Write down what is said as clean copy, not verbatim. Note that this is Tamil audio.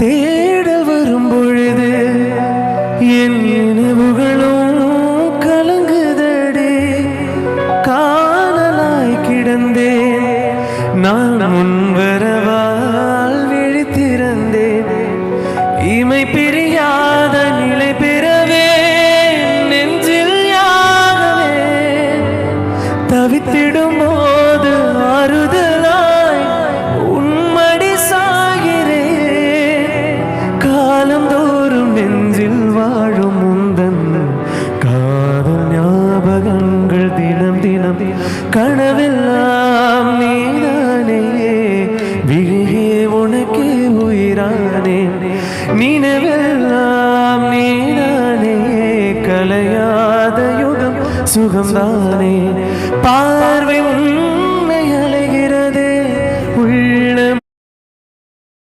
தேடல் வரும் பொழுது என் நினைவுகளும் கலங்குதடே. காணலாய் கிடந்தேன் நான் முன்வரவால் விழித்திருந்தேன். இமை பிரியாத நிலை பெறவே நெஞ்சில் யாகவே தவித்திடும் போது ஆறுதலாய் உன்மடி சாகிறேன். காலந்தோறும் நெஞ்சில் வாழும் முந்தன் காதல் ஞாபகங்கள் தினம் தினம் கனவெல்லாம் நீதானே. விழியே உனக்கே உயிரானே நினைவெல்லாம் நீதானே. கலையாத யுகம் சுகம்தானே பார்வை